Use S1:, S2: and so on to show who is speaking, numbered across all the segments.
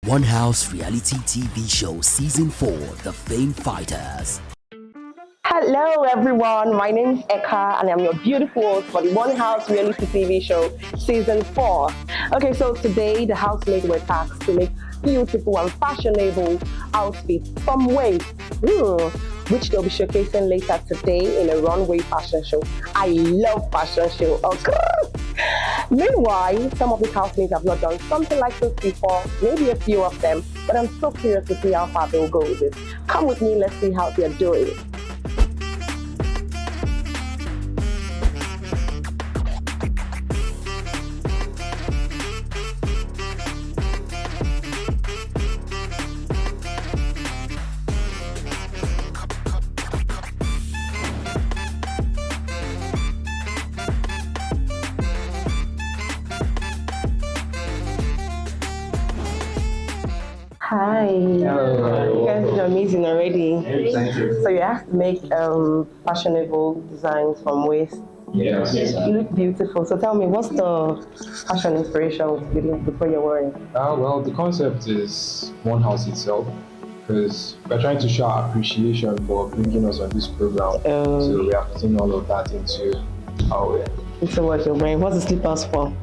S1: One House Reality TV Show Season 4 The Fame Fighters.
S2: Hello everyone, my name is Eka and I'm your beautiful host for the One House Reality TV Show Season 4. Okay, so today the housemates were tasked to make beautiful and fashionable outfits from waist, which they'll be showcasing later today in a runway fashion show. I love fashion show. Okay. Meanwhile, some of the housemates have not done something like this before, maybe a few of them, but I'm so curious to see how far they'll go with it. Come with me, let's see how they're doing. Hi.
S3: Hello.
S2: You guys are amazing already.
S3: Thank you.
S2: So you have to make fashionable designs from waist.
S3: Yes.
S2: You look beautiful. So tell me, what's the fashion inspiration you look before you're wearing?
S3: Well, the concept is One House itself, because we're trying to show our appreciation for bringing us on this program. So we are putting all of that into our wear.
S2: Into what you're wearing. What's the slippers for?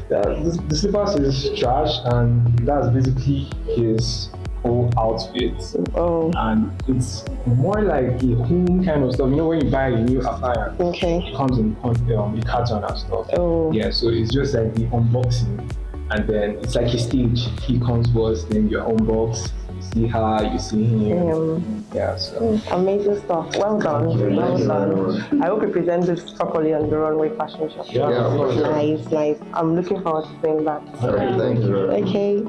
S3: The slippers is trash, and that's basically his whole outfit.
S2: Oh,
S3: And it's more like a home kind of stuff. You know, when you buy a new appliance,
S2: okay.
S3: it comes in the carton and stuff.
S2: Oh,
S3: Yeah, so it's just like the unboxing, and then it's like a stage. He comes first, then you unbox, you see her, you see him. Yeah, so
S2: amazing stuff. Well done. Well done. I hope you present this properly on the runway fashion show.
S3: yeah, of course.
S2: Nice, nice. I'm looking forward to seeing that.
S3: All right, thank you.
S2: Okay.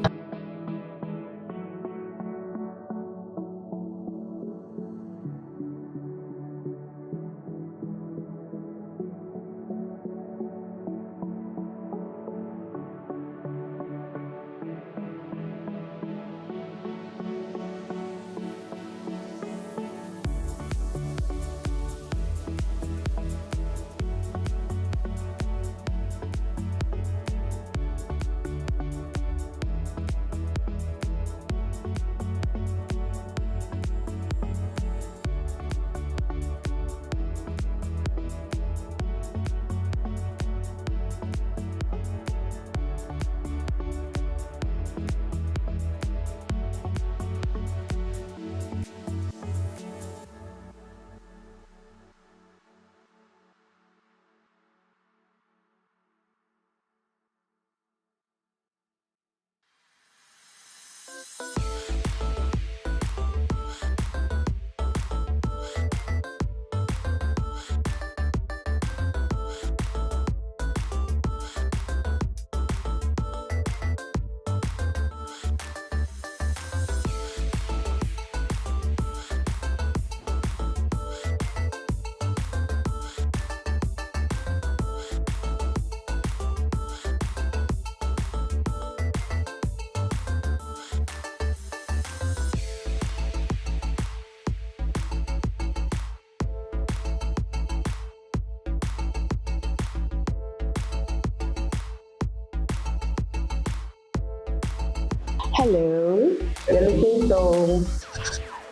S2: Hello. You're looking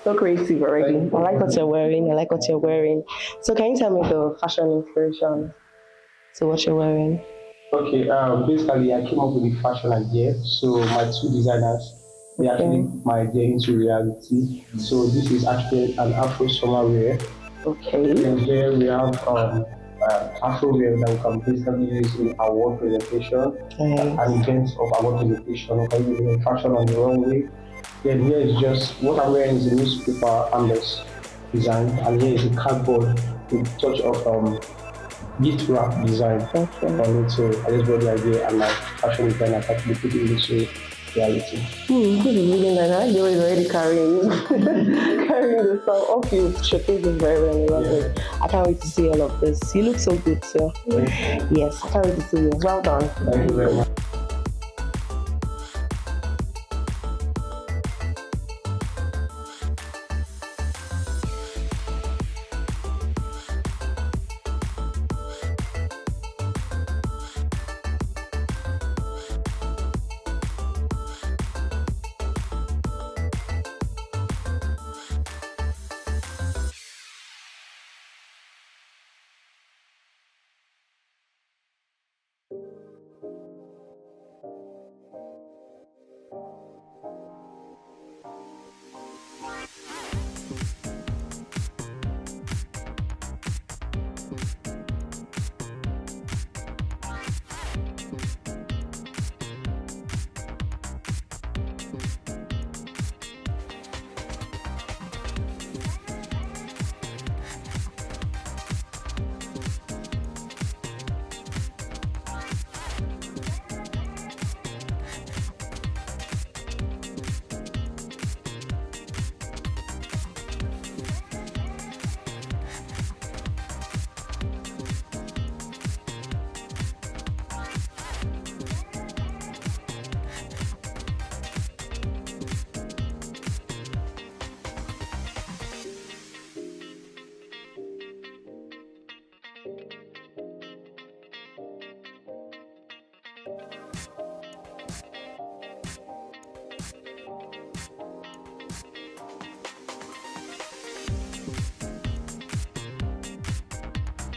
S2: so creative already. I like what you're wearing. I like what you're wearing. So can you tell me the fashion inspiration to what you're wearing?
S4: Okay, basically I came up with the fashion idea. So my two designers, they actually put my idea into reality. So this is actually an Afro summer wear.
S2: Okay.
S4: And here we have Afro wear that we can basically use in our work presentation and events of our work presentation. We can use it in fashion on the runway. Then here is just what I'm wearing is a newspaper canvas design, and here is a cardboard with touch of gift wrap design on it. So I just brought the idea and my fashion designer actually put it into reality.
S2: This is really nice. I like the way you're already carrying the stuff. Hope you showcase this very well. I love it. I can't wait to see all of this. You look so good, sir. Yes, I can't wait to see you. Well done.
S4: Thank you very much.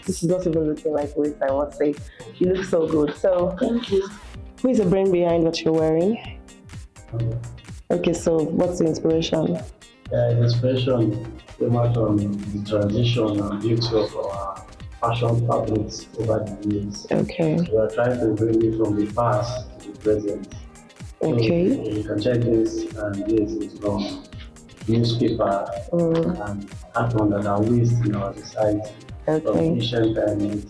S2: This is not even looking like waste, I must say. You look so good. So, who is the brain behind what you're wearing? Okay, so what's the inspiration?
S4: The inspiration came out from the transition and beauty of our fashion fabrics over the years.
S2: Okay.
S4: So we are trying to bring it from the past to the present.
S2: Okay.
S4: So you can check this, and this is from newspaper and art that are waste in our society. From
S2: Okay.
S4: ancient times,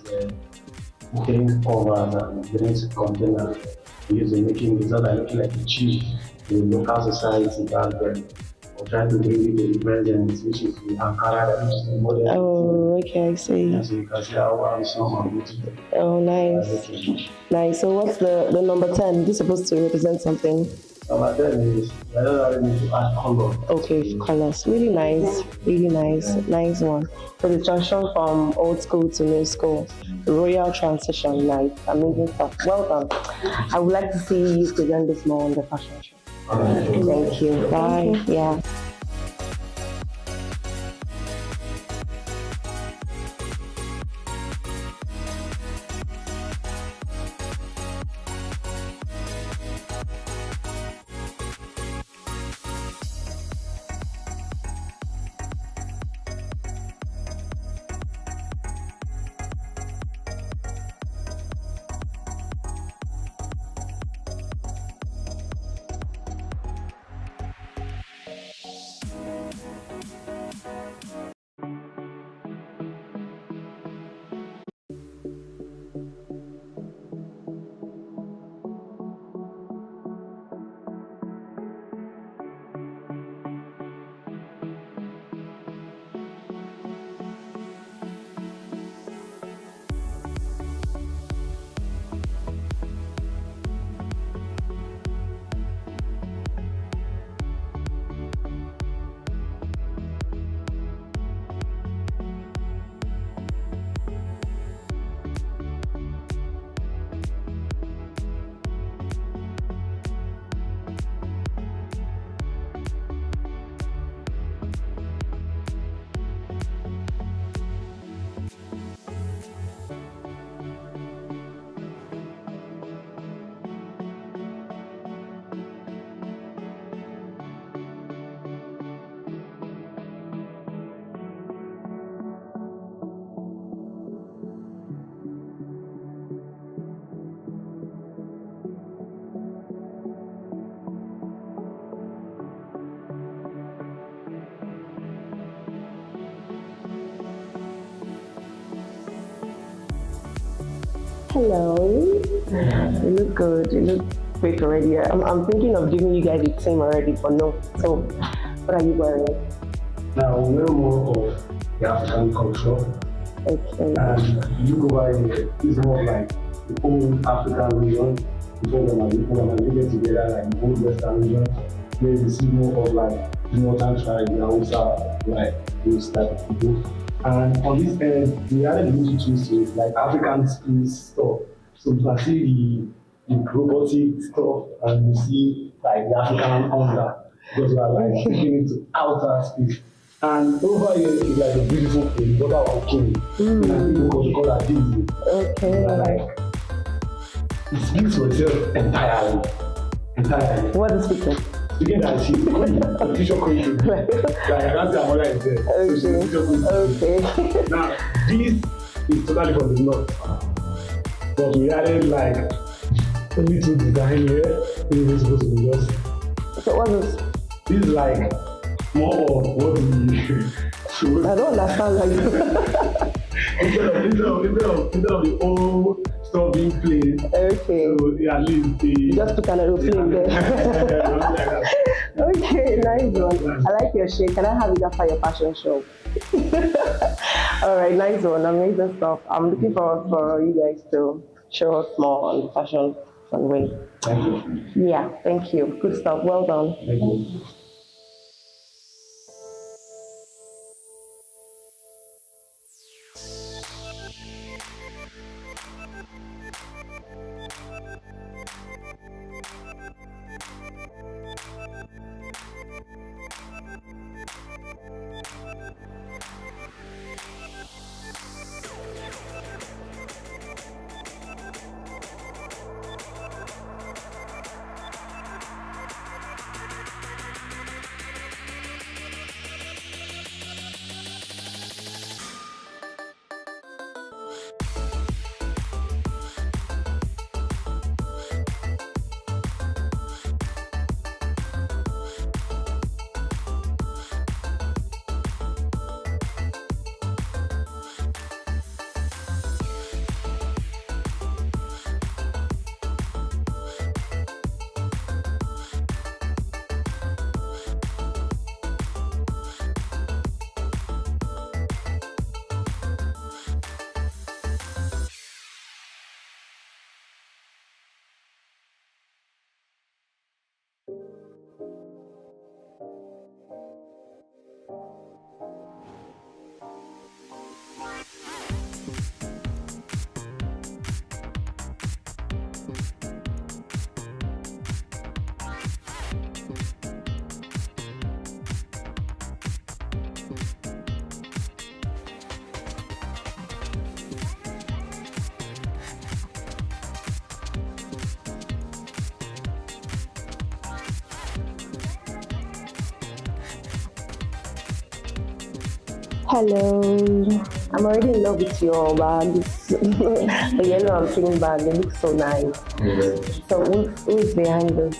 S4: drink covers and drinks containers using making it not looking like a cheap in the local society back then. We're trying to bring it to the present, which is the Ankara, which is the modern.
S2: Oh, okay, I see.
S4: So you can see how some are beautiful.
S2: Oh, nice. Nice. So what's the number 10? This is supposed to represent something.
S4: Number 10 is I need to add color.
S2: Okay, colors. Really nice. Really nice. Nice one. So the transition from old school to new school. The royal transition. Nice. Amazing stuff. Well done. I would like to see you present this more on the fashion show. Thank you. Bye. Yeah. Hello. You look good. You look great already. I'm thinking of giving you guys a team already, but no. So, what are you wearing?
S4: Now, we're more of the African culture.
S2: Okay.
S4: And you go by here, it's more like the old African region. Before them and we get together like the old Western region, where we see more of like the northern tribe, the Hausa, like those type of people. And on this end, we added a little twist to it, like African space stuff. So you can see the robotic stuff, and you see like the African hunger, because we are like taking it to outer space. And over here is like a beautiful place, daughter of king. And people call her Disney.
S2: Okay.
S4: Like, it speaks for itself entirely. Entirely.
S2: What is speaking?
S4: Speaking that she's queen, a future queen. Like, that's her mother is there. So she's a future queen.
S2: Okay.
S4: Now, this is totally from the north. But we added like a little design here. This is supposed to be just.
S2: So what is?
S4: This is like more of what we.
S2: I don't understand like
S4: instead of the old stuff being played.
S2: Okay.
S4: So at least
S2: You just put an aeroplane there. Okay, nice one. I like your shade. Can I have it after your fashion show? All right, nice one. Amazing stuff. I'm looking forward for you guys to show us more on the fashion runway.
S4: Thank you.
S2: Yeah, thank you. Good stuff. Well done.
S4: Thank you.
S2: Hello. I'm already in love with your bags. The yellow and pink bag, they look so nice.
S4: Yeah.
S2: So who's behind this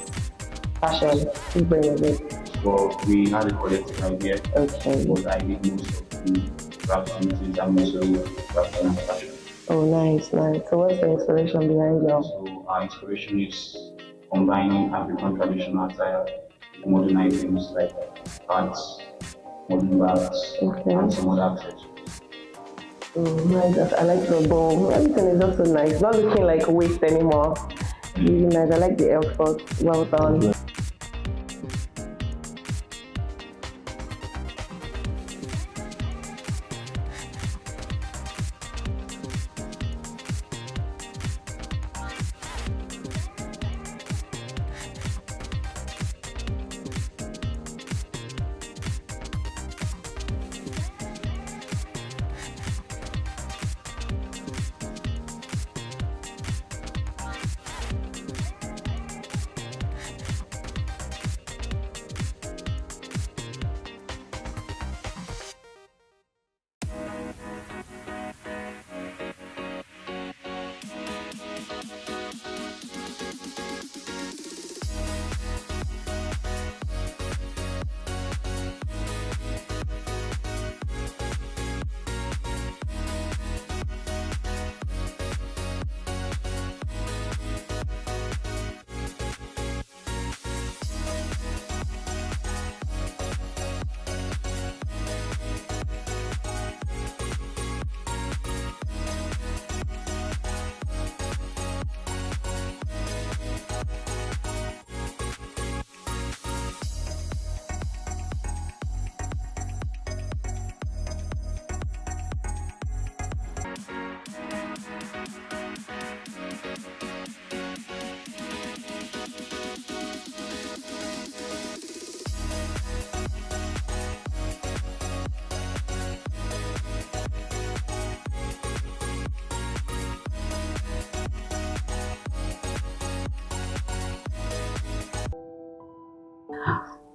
S2: fashion? Who's bringing it?
S4: Well, we had a collective idea.
S2: Okay.
S4: But I did most of the craft duties and most of the craft and fashion.
S2: Oh, nice. So what's the inspiration behind your?
S4: So our inspiration is combining African traditional attire with modern items like hats, modern bags, and some other accessories.
S2: Nice. I like the bow. Everything is also nice. It's not looking like waste anymore. Really nice. I like the effort. Well done.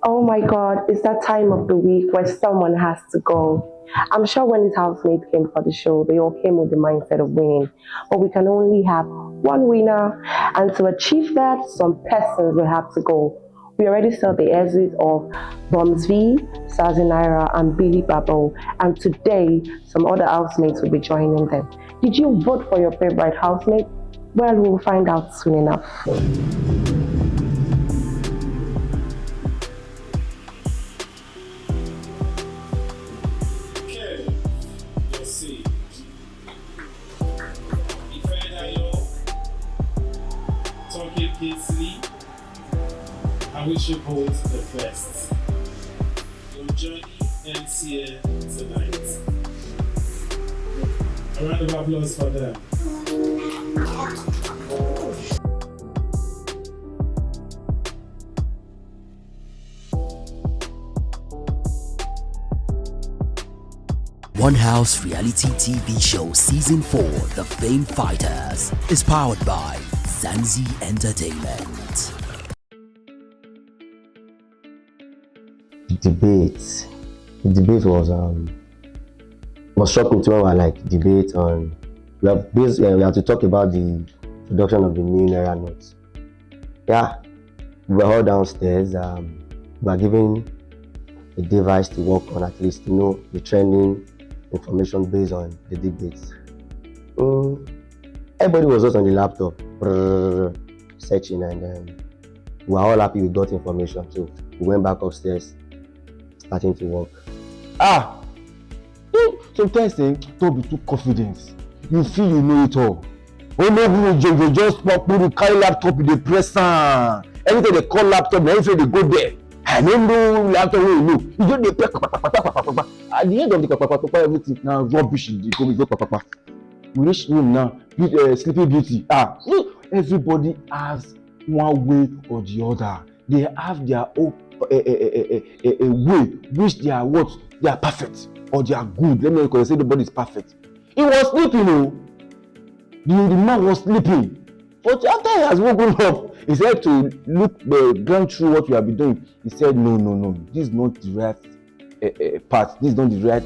S2: Oh my God, it's that time of the week where someone has to go. I'm sure when these housemates came for the show, they all came with the mindset of winning. But we can only have one winner, and to achieve that, some persons will have to go. We already saw the exit of Bombs V, Sazi Naira, and Billy Babo, and today some other housemates will be joining them. Did you vote for your favorite housemate? Well, we'll find out soon enough.
S5: I wish you both the best. Your journey ends here tonight. A round of applause for them.
S1: One House Reality TV Show Season 4 The Fame Fighters is powered by Zanzi Entertainment.
S6: The debate was shocking to me. Like debate on we have to talk about the production of the new Naira notes. Yeah, we were all downstairs. We were given a device to work on, at least to know the trending information based on the debates. Everybody was just on the laptop searching, and we were all happy we got information. So we went back upstairs, starting to work.
S7: Sometimes don't be too confident. You feel you know it all. Oh no, you just put the carry laptop in the press. Everything they call laptop, everything they go there. I don't know laptop where you know. You don't dey press. At the end of the everything now rubbish. We reach room now. Sleeping Beauty. Everybody has one way or the other. They have their own a way which they are what they are perfect or they are good. Let me say nobody is perfect. He was sleeping, the man was sleeping. But after he has woken up, he said to look down through what we have been doing. He said, no, this is not the right path. This is not the right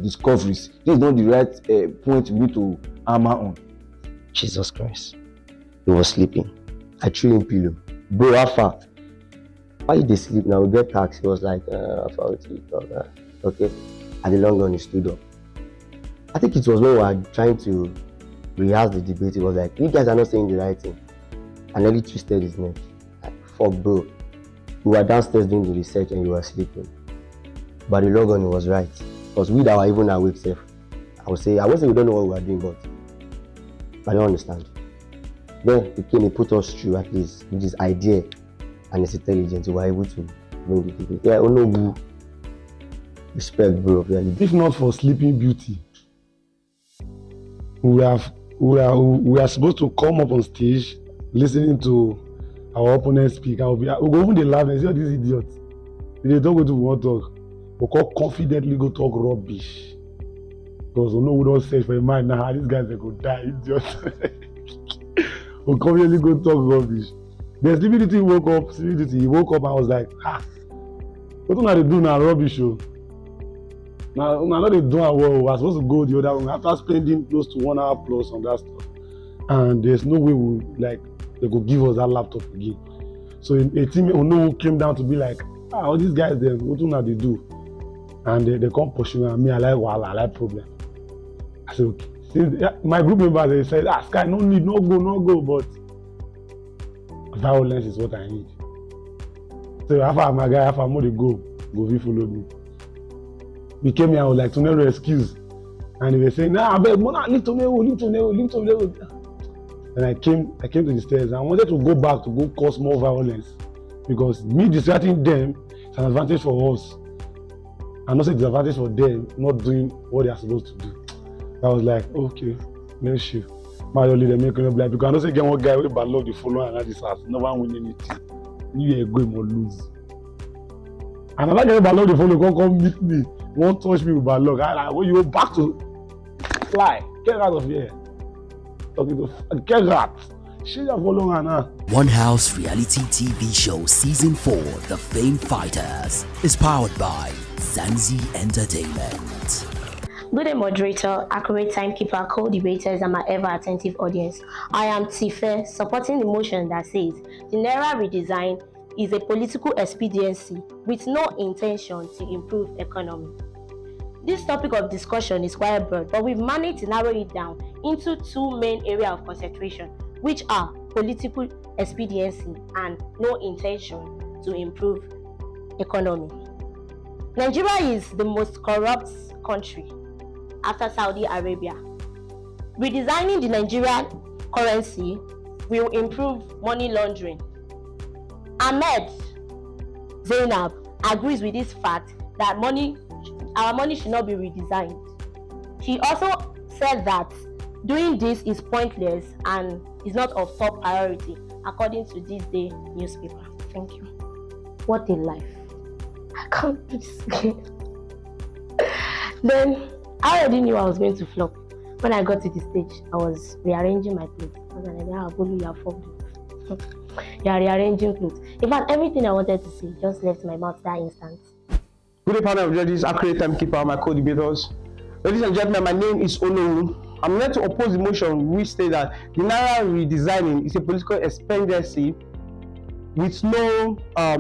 S7: discoveries. This is not the right point we need to hammer on.
S6: Jesus Christ. He was sleeping. I threw him pillow. Bro, how far? Why did they sleep now? We get taxi. He was like, okay. At the long run, he stood up. I think it was when we were trying to rehearse the debate. It was like, you guys are not saying the right thing. And nearly twisted his neck. Like, fuck, bro. We were downstairs doing the research and you were sleeping. But the long run, he was right. Because we that were even awake safe. I won't say we don't know what we were doing, but I don't understand. Then he came, he put us through at least with his idea and his intelligence. We were able to win the debate. Yeah, Onobu. Respect, bro. Really.
S8: If not for Sleeping Beauty, we are supposed to come up on stage, listening to our opponent speak. We'll go even the laugh and say, oh, this idiot. If they don't go to one talk, we'll go confidently go talk rubbish. Because we don't search for a mind now. These guys are going to die, idiot. We'll confidently go talk rubbish. Then Sleeping Beauty woke up. He woke up and I was like, what do they do now? Rubbish show. Now they do our well. We are supposed to go the other way after spending close to 1 hour plus on that stuff. And there's no way they could give us that laptop again. So a team who came down to be like, all these guys then, what do they do? And they come pushing me. I like wahala, I like problem. I said, okay. Since my group members, they said, Sky, no need, no go, but violence is what I need. So after my guy, after more they go follow me. We came here, I was like, Tonero excuse. And they were saying, I beg, leave Tonero. And I came to the stairs and I wanted to go back to go cause more violence. Because me distracting them is an advantage for us. And also a disadvantage for them not doing what they are supposed to do. I was like, okay, let's shift. Mario leader make me black because I don't say get one guy with bad luck the follow and this house. No one win anything. You go or lose. And another guy with bad luck the follow come meet me. Won't touch me with bad luck. I when you go back to fly. Get out of here. Talking to get out. She just follow her now.
S1: One House Reality TV Show Season 4, The Fame Fighters, is powered by Zanzi Entertainment.
S9: Good day, moderator, accurate timekeeper, co-debaters, and my ever-attentive audience. I am Tife, supporting the motion that says the Naira redesign is a political expediency with no intention to improve economy. This topic of discussion is quite broad, but we've managed to narrow it down into two main areas of concentration, which are political expediency and no intention to improve economy. Nigeria is the most corrupt country after Saudi Arabia. Redesigning the Nigerian currency will improve money laundering. Ahmed Zainab agrees with this fact that our money should not be redesigned. She also said that doing this is pointless and is not of top priority, according to this day newspaper. Thank you. What a life. I can't do this again. Then I already knew I was going to flop. When I got to the stage, I was rearranging my clothes. I was like, you are rearranging clothes. In fact, everything I wanted to say just left my mouth that instant.
S4: Good day, panel of judges, accurate timekeeper, my co-debaters. Ladies and gentlemen, my name is Onowu. I'm here to oppose the motion which states that the Naira redesigning is a political expediency with no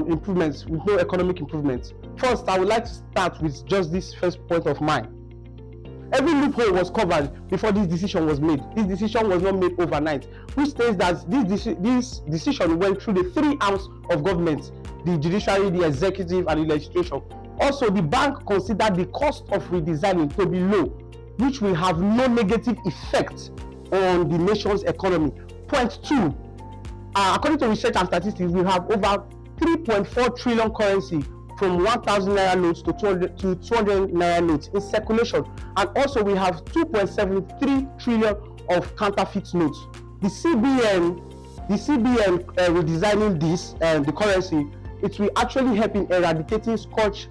S4: improvements, with no economic improvements. First, I would like to start with just this first point of mine. Every loophole was covered before this decision was made. This decision was not made overnight, which states that this decision went through the three arms of government, the judiciary, the executive, and the legislation. Also, the bank considered the cost of redesigning to be low, which will have no negative effect on the nation's economy. Point two, according to research and statistics, we have over 3.4 trillion currency from 1,000 naira notes to 200 naira notes in circulation, and also we have 2.73 trillion of counterfeit notes. The CBN redesigning this the currency, it will actually help in eradicating scourge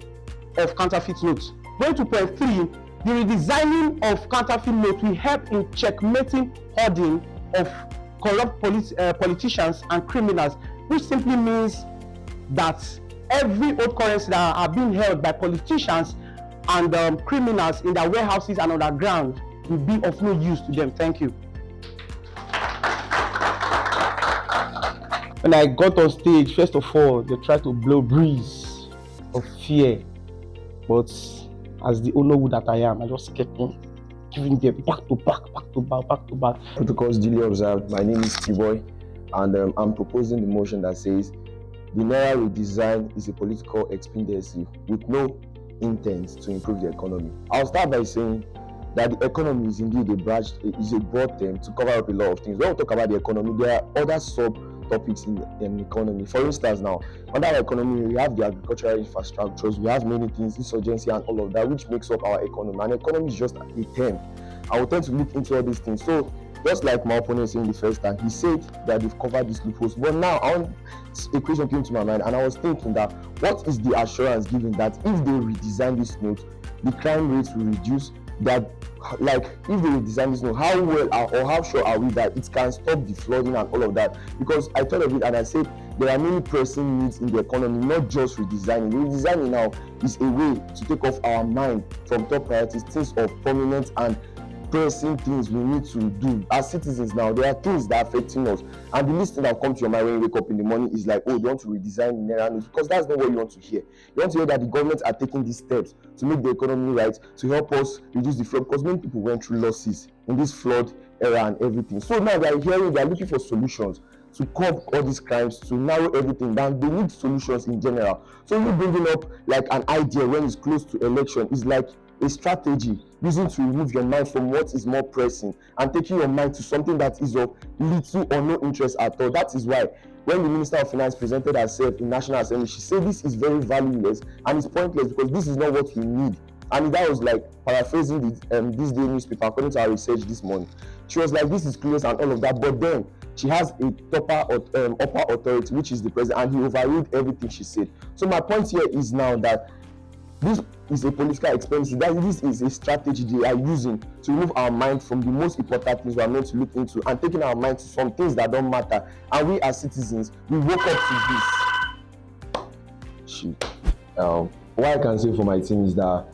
S4: of counterfeit notes. Going to point three, the redesigning of counterfeit notes will help in checkmating hoarding of corrupt politicians and criminals, which simply means that
S10: every old currency that are being held by politicians and criminals in their warehouses and underground will be of no use to them. Thank you. When I got on stage, first of all, they tried to blow breeze of fear. But as the Onowu that I am, I just kept on giving them back to back.
S6: Protocols duly observed. My name is T-Boy, and I'm proposing the motion that says the Naira redesign is a political expediency with no intent to improve the economy. I'll start by saying that the economy is indeed a broad term to cover up a lot of things. When we talk about the economy, there are other sub-topics in the economy. For instance, now, under our economy, we have the agricultural infrastructures, we have many things, insurgency and all of that, which makes up our economy. And economy is just a term. I will tend to look into all these things. So, just like my opponent saying the first time, he said that they've covered these loopholes. But now, a question came to my mind, and I was thinking that what is the assurance given that if they redesign this note, the crime rates will reduce? That, like, if they redesign this note, how well or how sure are we that it can stop the flooding and all of that? Because I thought of it and I said there are many pressing needs in the economy, not just redesigning. Redesigning now is a way to take off our mind from top priorities, things of prominent and pressing things we need to do as citizens. Now there are things that are affecting us, and the least thing that will come to your mind when you wake up in the morning is like, oh, you want to redesign the Naira notes, because that's not what you want to hear. You want to hear that the government are taking these steps to make the economy right, to help us reduce the flood, because many people went through losses in this flood era and everything. So now they are looking for solutions to curb all these crimes, to narrow everything down. They need solutions in general. So you bringing up like an idea when it's close to election is like a strategy using to remove your mind from what is more pressing and taking your mind to something that is of little or no interest at all. That is why when the Minister of Finance presented herself in National Assembly, she said this is very valueless and it's pointless because this is not what we need. And that was like paraphrasing this day newspaper according to our research this morning. She was like, this is close and all of that, but then she has a upper authority, which is the president, and he overruled everything she said. So my point here is now that this is a political expenditure. That this is a strategy they are using to remove our mind from the most important things we are meant to look into and taking our mind to some things that don't matter. And we as citizens, we woke up to this. What I can say for my team is that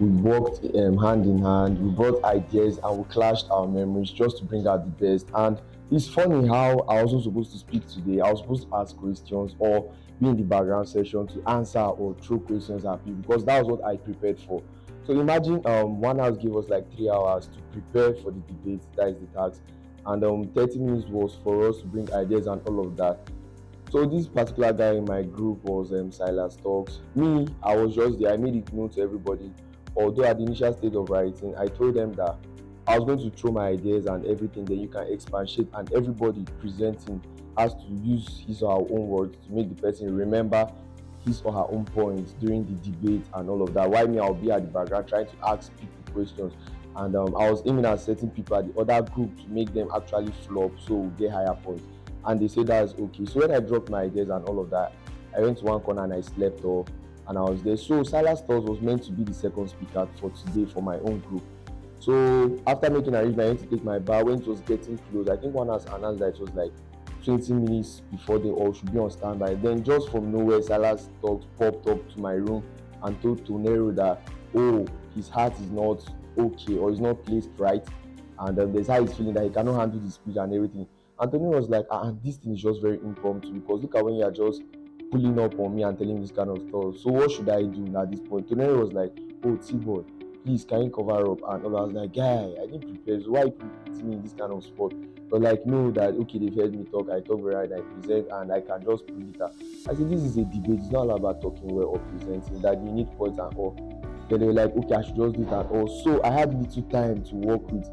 S6: we worked hand in hand, we brought ideas and we clashed our memories just to bring out the best. And it's funny how I was supposed to speak today. I was supposed to ask questions or be in the background session to answer or throw questions at people because that was what I prepared for. So imagine 1 hour gave us like 3 hours to prepare for the debate, that is the task, and 30 minutes was for us to bring ideas and all of that. So this particular guy in my group was Silas Talks. Me, I was just there. I made it known to everybody. Although at the initial stage of writing, I told them that I was going to throw my ideas and everything that you can expatiate, and everybody presenting has to use his or her own words to make the person remember his or her own points during the debate and all of that. While me, I'll be at the background trying to ask people questions. And I was aiming at certain people at the other group to make them actually flop so we'll get higher points. And they said that's okay. So when I dropped my ideas and all of that, I went to one corner and I slept off and I was there. So Silas Talks was meant to be the second speaker for today for my own group. So after making arrangement, I went to take my bar. When it was getting close, I think one has announced that it was like 20 minutes before they all should be on standby. Then just from nowhere, Silas Talks popped up to my room and told Tonero that, oh, his heart is not okay or is not placed right. And there's how he's feeling that he cannot handle the speech and everything. And Tonero was like, this thing is just very impromptu because look at when you are just pulling up on me and telling this kind of stuff. So what should I do at this point? Tonero was like, oh, T-Boy, please, can you cover up? And I was like, guy, I didn't prepare. So why you putting me in this kind of spot? But like, no, that okay, they've heard me talk. I talk very right, I present, and I can just pull it out. I said, this is a debate. It's not all about talking well or presenting. That you need points and all. Then they were like, okay, I should just do that all. So I had little time to work with.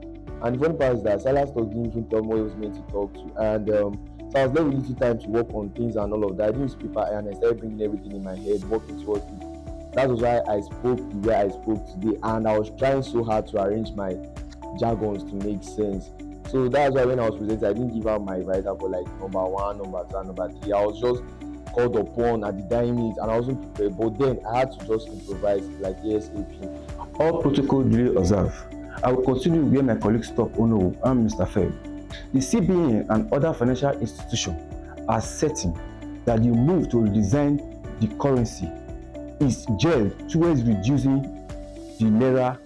S6: And the funny part is that Silas Talks didn't even tell me what he was meant to talk to. And so I was there with little time to work on things and all of that. I didn't use paper and I started bringing everything in my head, working towards it. That was why I spoke the way I spoke today, and I was trying so hard to arrange my jargons to make sense. So that's why when I was presenting, I didn't give out my writer for like number 1, number 2, number 3. I was just called upon at the dying minute and I wasn't prepared. But then I had to just improvise like ASAP.
S11: All protocol duly observed. I will continue where my colleagues stop. Ono and Mr. Feb. The CBN and other financial institutions are certain that the move to redesign the currency is geared towards reducing the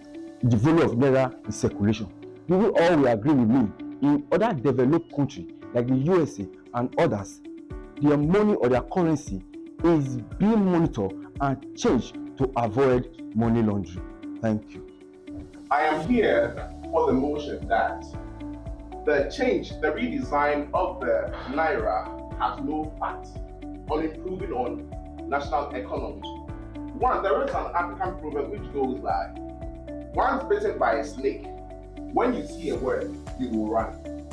S11: value of naira in circulation. You will all agree with me. In other developed countries like the USA and others, their money or their currency is being monitored and changed to avoid money laundering. Thank you.
S12: I am here for the motion that the redesign of the Naira has no part on improving on national economy. One, there is an African proverb which goes like, once bitten by a snake, when you see a word, you will run.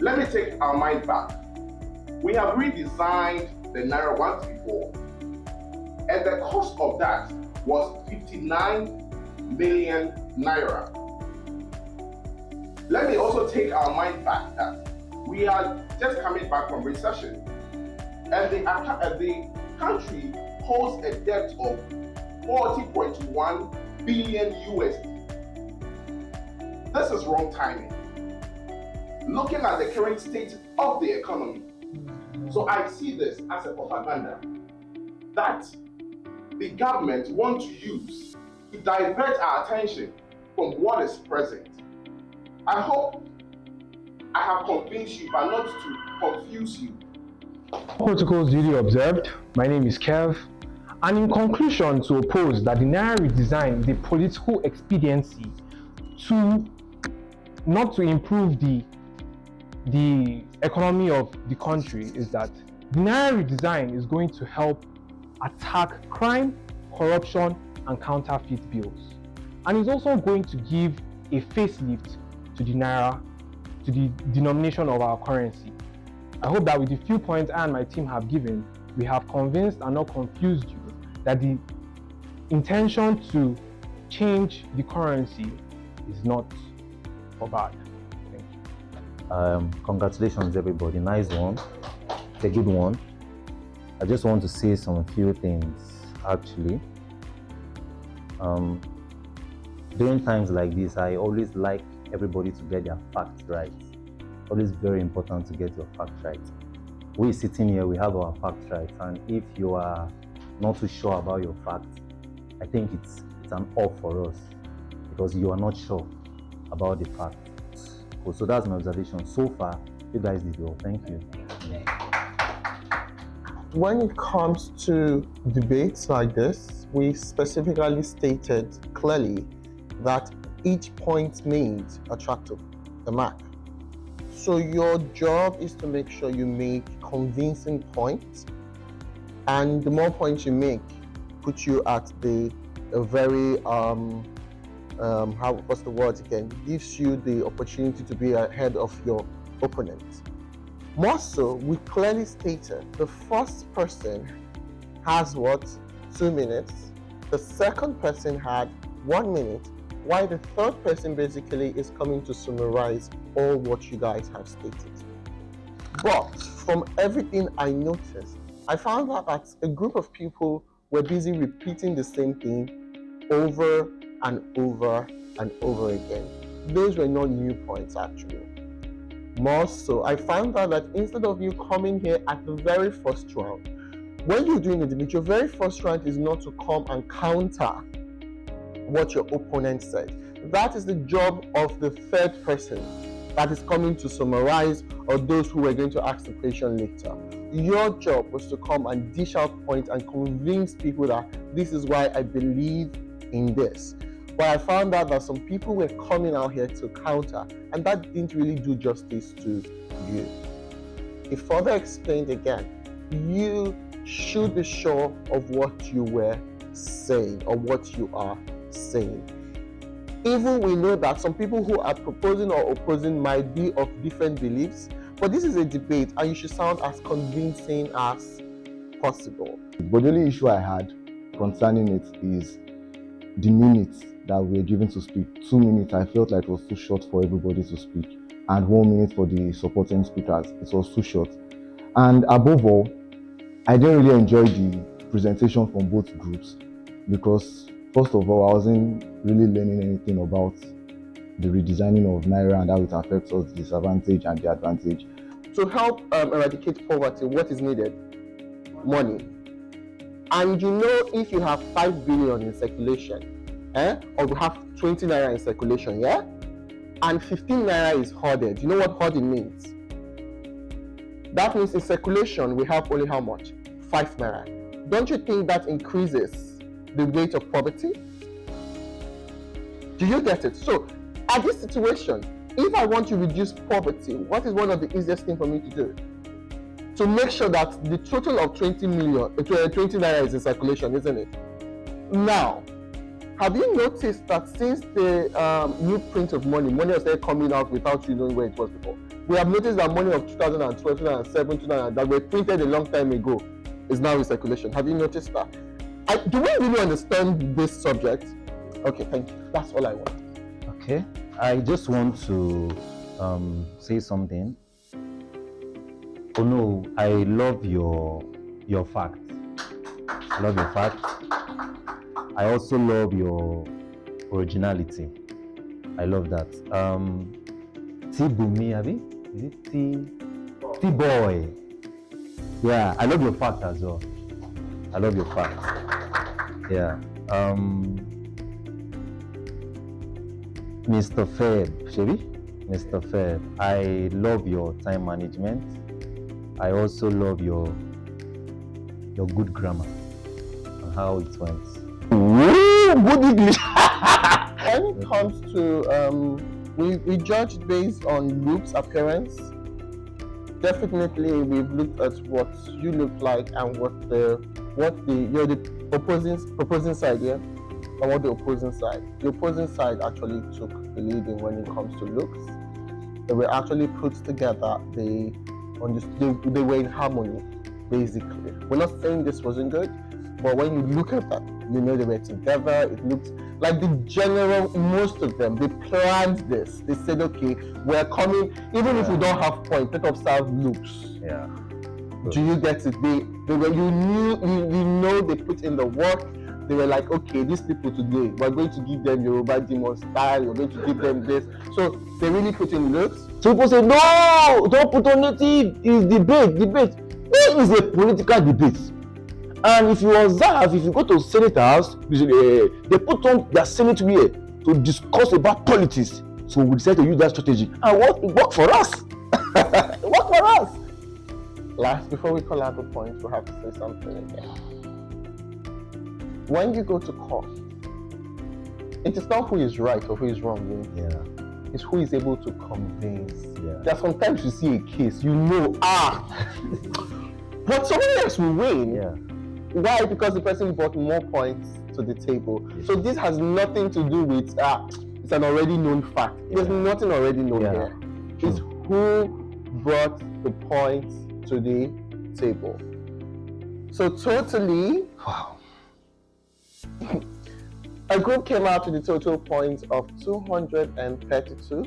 S12: Let me take our mind back. We have redesigned the Naira once before, and the cost of that was 59 million Naira. Let me also take our mind back that we are just coming back from recession, and the country holds a debt of 40.1 billion USD. This is wrong timing, looking at the current state of the economy. So I see this as a propaganda that the government wants to use to divert our attention from what is present. I hope I have convinced you, but not to confuse you.
S13: Protocols duly observed. My name is Kev. And in conclusion, to oppose that the Naira redesign is a political expediency not to improve the economy of the country, is that the Naira redesign is going to help attack crime, corruption, and counterfeit bills. And it's also going to give a facelift to the Naira, to the denomination of our currency. I hope that with the few points I and my team have given, we have convinced and not confused you that the intention to change the currency is not for bad. Thank you.
S14: Congratulations everybody, nice one, it's a good one. I just want to say some few things actually. During times like this, I always like everybody to get their facts right. Always very important to get your facts right. We sitting here, we have our facts right, and if you are not too sure about your facts, I think it's an off for us because you are not sure about the facts. Cool. So that's my observation. So far, you guys did well. Thank you.
S15: When it comes to debates like this, we specifically stated clearly that each point made attractive the mark. So your job is to make sure you make convincing points, and the more points you make put you at a very what's the word again? Gives you the opportunity to be ahead of your opponent. More so, we clearly stated the first person has 2 minutes, the second person had 1 minute, while the third person basically is coming to summarize all what you guys have stated. But from everything I noticed, I found out that a group of people were busy repeating the same thing over and over and over again. Those were not new points actually. More so, I found out that instead of you coming here at the very first round, when you're doing the debate, your very first round is not to come and counter what your opponent said. That is the job of the third person that is coming to summarize, or those who are going to ask the question later. Your job was to come and dish out points and convince people that this is why I believe in this. But I found out that some people were coming out here to counter, and that didn't really do justice to you. It further explained again, you should be sure of what you were saying or what you are saying. Even we know that some people who are proposing or opposing might be of different beliefs, but this is a debate and you should sound as convincing as possible.
S7: But the only issue I had concerning it is the minutes that we were given to speak. 2 minutes, I felt like it was too short for everybody to speak, and 1 minute for the supporting speakers. It was too short. And above all, I didn't really enjoy the presentation from both groups because, first of all, I wasn't really learning anything about the redesigning of Naira and how it affects us, the disadvantage and the advantage.
S15: To help eradicate poverty, what is needed? money, and you know if you have 5 billion in circulation, or you have 20 naira in circulation, yeah, and 15 naira is hoarded, you know what hoarding means? That means in circulation we have only how much? 5 naira. Don't you think that increases the rate of poverty? Do you get it? So at this situation, if I want to reduce poverty, what is one of the easiest things for me to do? To make sure that the total of 20 naira is in circulation, isn't it? Now, have you noticed that since the new print of money has started coming out without you knowing where it was before? We have noticed that money of 2012, 2007, 2009 that were printed a long time ago is now in circulation. Have you noticed that? Do we really understand this subject? Okay, thank you. That's all I want.
S14: Okay, I just want to say something. Oh no, I love your facts. I love your facts. I also love your originality. I love that. T-Bumi, Abi? Is it T-Boy? Yeah, I love your fact as well. I love your fact. Yeah. Mr. Feb, Shebi? Mr. Feb, I love your time management. I also love your good grammar and how it went.
S15: Ooh, good English. When it comes to we judged based on looks, appearance. Definitely, we've looked at what you look like and what the opposing side, yeah, and what the opposing side. The opposing side actually took the leading when it comes to looks. They were actually put together. They were in harmony, basically. We're not saying this wasn't good, but when you look at that, you know they were together. It looked like the general, most of them, they planned this. They said, okay, we're coming, even if we don't have points, let us have looks.
S14: Yeah.
S15: Do you get it? They were, you know they put in the work. They were like, okay, these people today, we're going to give them Yoruba demon style, we're going to give them this. So they really put in looks.
S7: So people say, no, don't put on native, it's debate. This is a political debate. And if you observe, if you go to Senate House, they put on their Senate wear to discuss about politics. So we decided to use that strategy. And what worked for us? It worked for us.
S15: Last, before we call out the points, we have to say something again. When you go to court, it is not who is right or who is wrong.
S14: Yeah.
S15: It's who is able to convince.
S14: Yeah.
S15: There are sometimes you see a case, you know, but someone else will win.
S14: Yeah.
S15: Why? Because the person brought more points to the table. Yeah. So this has nothing to do with it's an already known fact. Yeah. There's nothing already known here. It's who brought the points to the table. So totally,
S14: wow.
S15: A group came out with a total points of 232,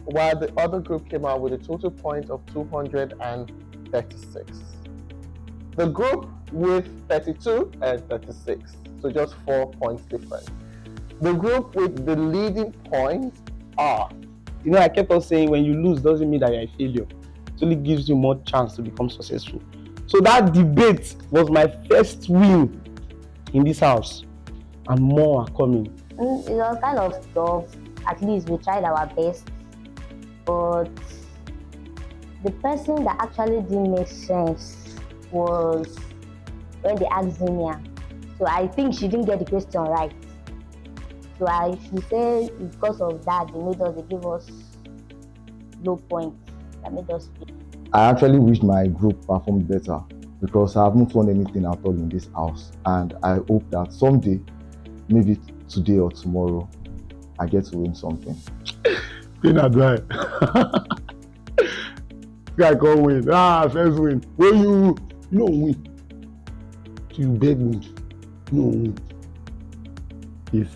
S15: while the other group came out with a total point of 236. The group with 32 and 36, so just 4 points different. The group with the leading points are...
S10: You know, I kept on saying when you lose doesn't mean that you're a failure. It only gives you more chance to become successful. So that debate was my first win in this house. And more are coming.
S9: It was kind of tough. At least we tried our best. But the person that actually didn't make sense was when they asked Zinia. So I think she didn't get the question right. So I should say because of that, they gave us low points. That made us feel.
S8: I actually wish my group performed better because I haven't won anything at all in this house. And I hope that someday, maybe today or tomorrow, I get to win something. Peanut dry. Guy can't win. First win. When you win. You beg me. No win. Yes.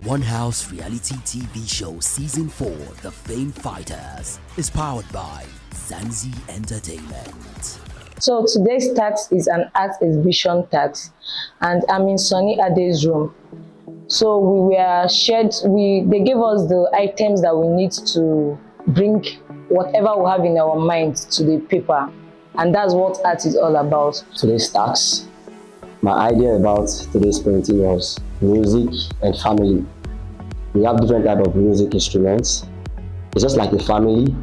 S1: One House Reality TV Show Season 4, The Fame Fighters, is powered by Zanzi Entertainment.
S2: So today's task is an art exhibition task, and I'm in Sonny Ade's room. So they gave us the items that we need to bring whatever we have in our minds to the paper. And that's what art is all about.
S6: Today's task, my idea about today's painting was music and family. We have different type of music instruments. It's just like a family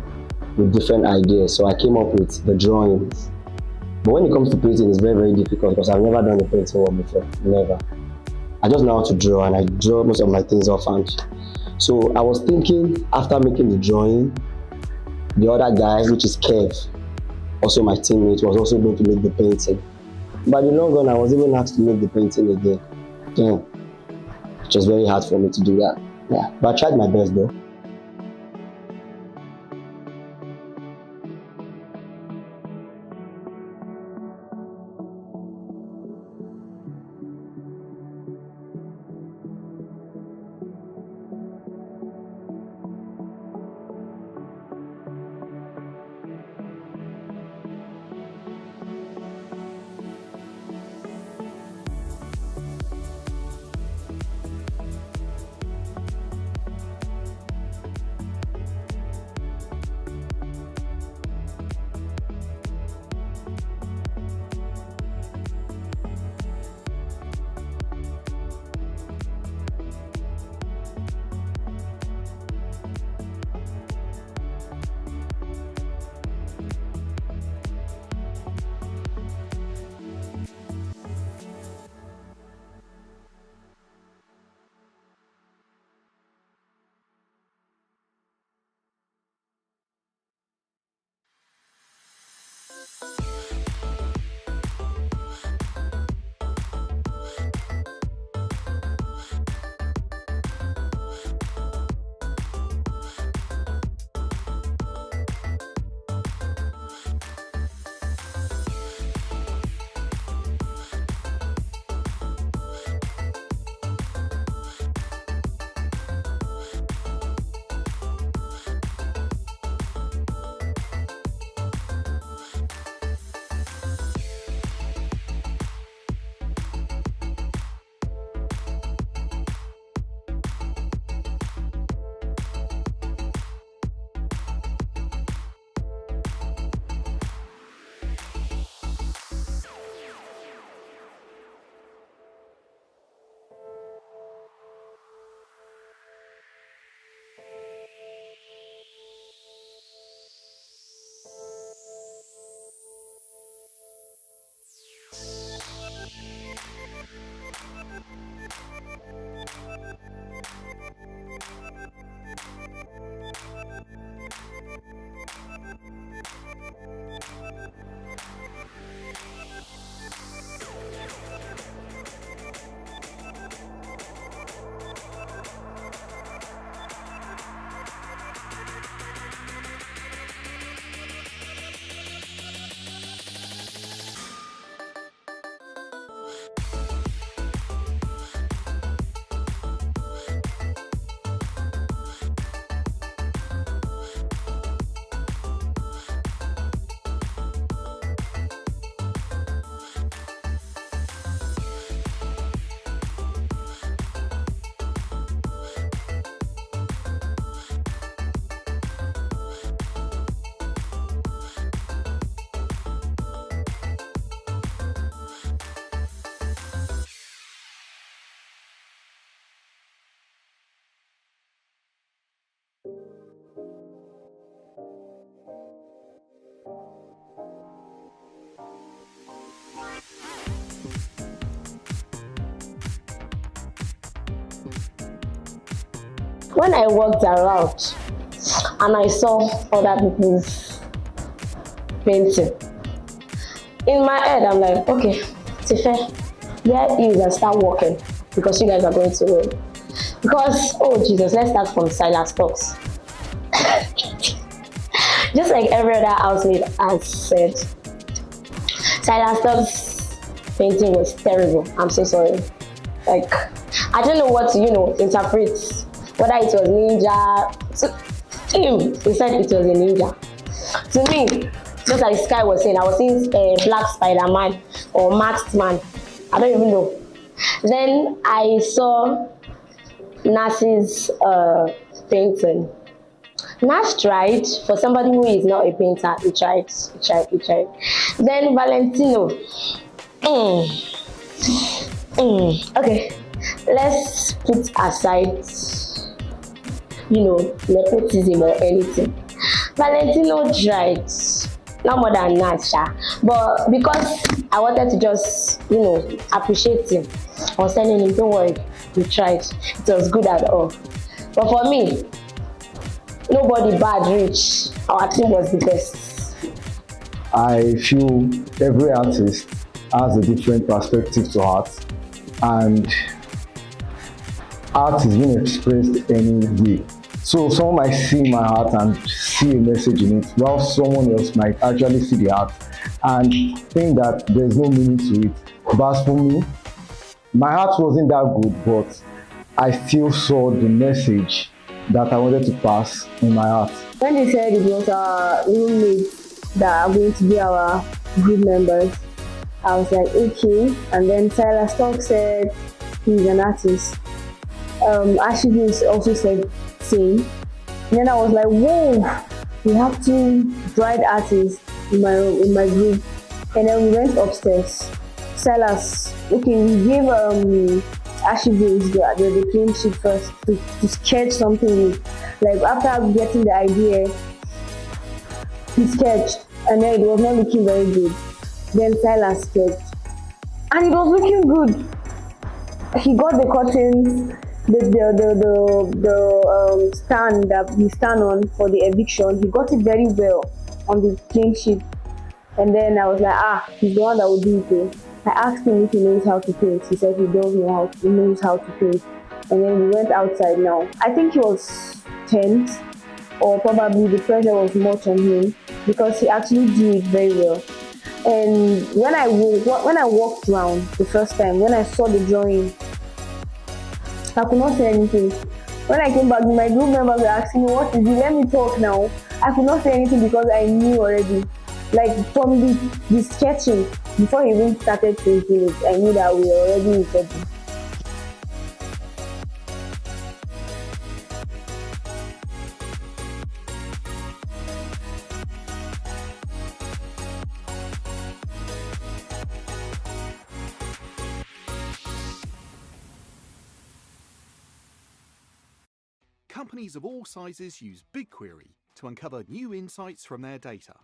S6: with different ideas. So I came up with the drawings. But when it comes to painting, it's very, very difficult because I've never done a painting one before, never. I just know how to draw, and I draw most of my things offhand. So I was thinking, after making the drawing, the other guy, which is Kev, also my teammate, was also going to make the painting. But in the long run, I was even asked to make the painting again. Damn. It was very hard for me to do that. Yeah, but I tried my best though.
S9: When I walked around and I saw other people's painting, in my head I'm like, okay, Tife, where is and start walking because you guys are going to win. Because, oh Jesus, let's start from Silas Talks. Just like every other housemate has said, Silas Talks' painting was terrible. I'm so sorry. Like, I don't know what to, interpret. Whether it was ninja. To him, he said it was a ninja. To me, just like Sky was saying, I was seeing Black Spider-Man or Masked Man. I don't even know. Then I saw Nasi's painting. Nash tried. For somebody who is not a painter, he tried. Then Valentino. Okay, let's put aside, nepotism or anything. Valentino tried, not more than Nacha, but because I wanted to just, appreciate him, I was telling him, don't worry, we tried. It was good at all. But for me, nobody bad rich. Our team was the best.
S11: I feel every artist has a different perspective to art, and art is being expressed any way. So someone might see my art and see a message in it, while someone else might actually see the art and think that there's no meaning to it. But as for me, my art wasn't that good, but I still saw the message that I wanted to pass in my art.
S16: When they said it was our roommates that are going to be our group members, I was like, okay. And then Silas Talk said he's an artist. Ashley also said same. And then I was like, whoa, we have two bright artists in my group. And then we went upstairs. Silas, okay, we gave Ashley the clean sheet first to sketch something with. Like after getting the idea, he sketched, and then it was not looking very good. Then Silas sketched, and it was looking good. He got the curtains, the stand that we stand on for the eviction. He got it very well on the clean sheet. And then I was like, he's the one that will do it. I asked him if he knows how to paint. He said he knows how to paint. And then we went outside now. I think he was tense, or probably the pressure was much on him, because he actually did it very well. And when I walked around the first time, when I saw the drawing, I could not say anything. When I came back, my group members were asking me, what is it? Let me talk now. I could not say anything because I knew already. Like from the sketching, before he even started painting it, I knew that we were already ready.
S17: Companies of all sizes use BigQuery to uncover new insights from their data.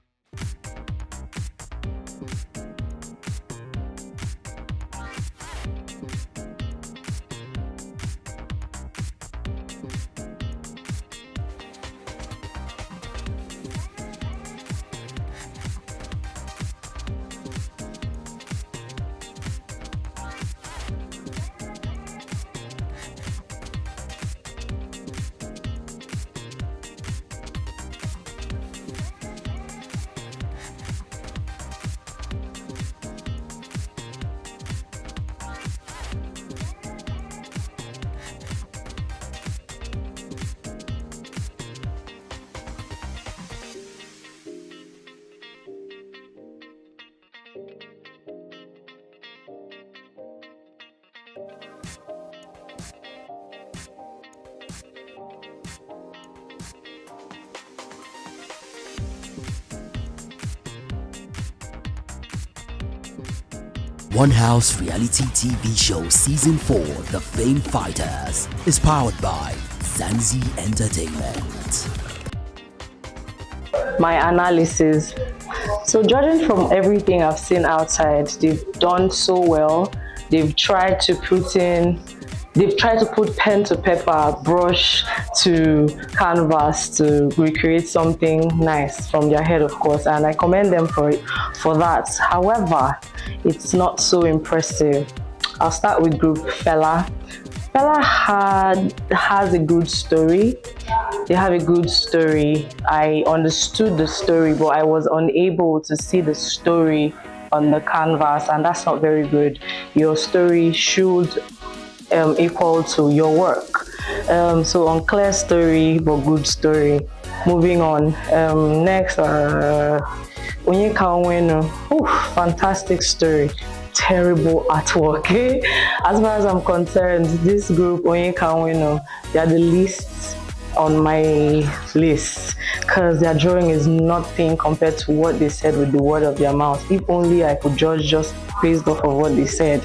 S1: One House Reality TV Show Season 4, The Fame Fighters, is powered by Zanzi Entertainment.
S2: My analysis. So judging from everything I've seen outside, they've done so well. They've tried to put pen to paper, brush to canvas to recreate something nice from their head, of course, and I commend them for that. However, it's not so impressive. I'll start with group Fela. Fela has a good story. They have a good story. I understood the story, but I was unable to see the story on the canvas, and that's not very good. Your story should equal to your work. So unclear story, but good story. Moving on. Next, Onyeka Onwenu. Fantastic story. Terrible artwork. As far as I'm concerned, this group, Onyeka Onwenu, they are the least on my list because their drawing is nothing compared to what they said with the word of their mouth. If only I could judge just based off of what they said.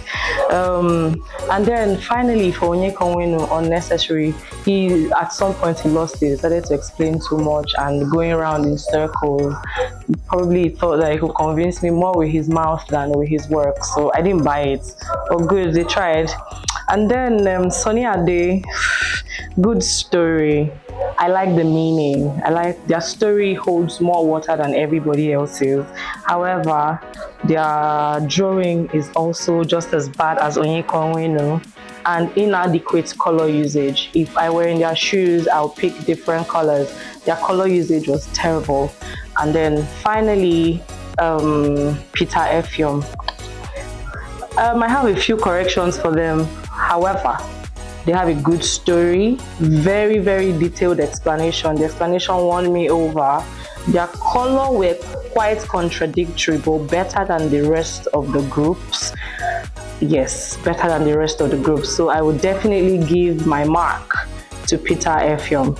S2: And then finally for Onyekonwenu, unnecessary, he at some point he lost it, started to explain too much and going around in circles. Probably thought that he could convince me more with his mouth than with his work, so I didn't buy it. But good, they tried. And then Sunny Ade, good story. I like the meaning. I like their story holds more water than everybody else's. However, their drawing is also just as bad as Onyekonwenu and inadequate color usage. If I were in their shoes, I'll pick different colors. Their color usage was terrible. And then finally, Peter Effiong. I have a few corrections for them. However, they have a good story, very, very detailed explanation. The explanation won me over. Their color were quite contradictory, but better than the rest of the groups. Yes, better than the rest of the groups. So I would definitely give my mark to Peter Effiong.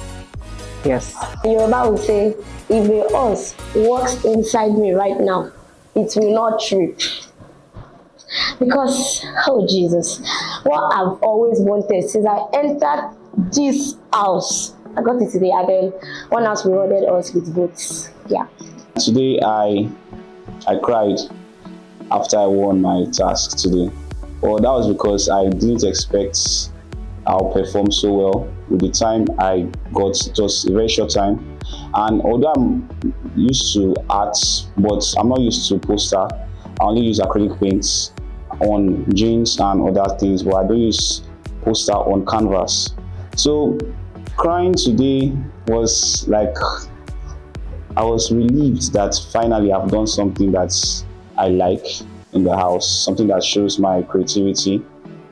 S2: Yes.
S9: Yoruba would say, if a horse walks inside me right now, it will not trip. Because, oh Jesus, what I've always wanted since I entered this house, I got it today, and then one house rewarded us with votes. Yeah.
S18: Today I cried after I won my task today. Well, that was because I didn't expect I'll perform so well. With the time I got, just a very short time. And although I'm used to art, but I'm not used to poster. I only use acrylic paints on jeans and other things, but I don't use poster on canvas. So crying today was like, I was relieved that finally I've done something that I like in the house, something that shows my creativity,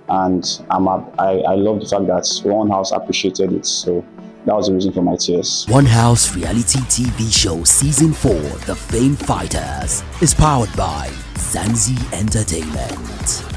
S18: and I love the fact that One House appreciated it. So that was the reason for my tears.
S1: One House reality TV show season 4, The Fame Fighters, is powered by Zanzi Entertainment.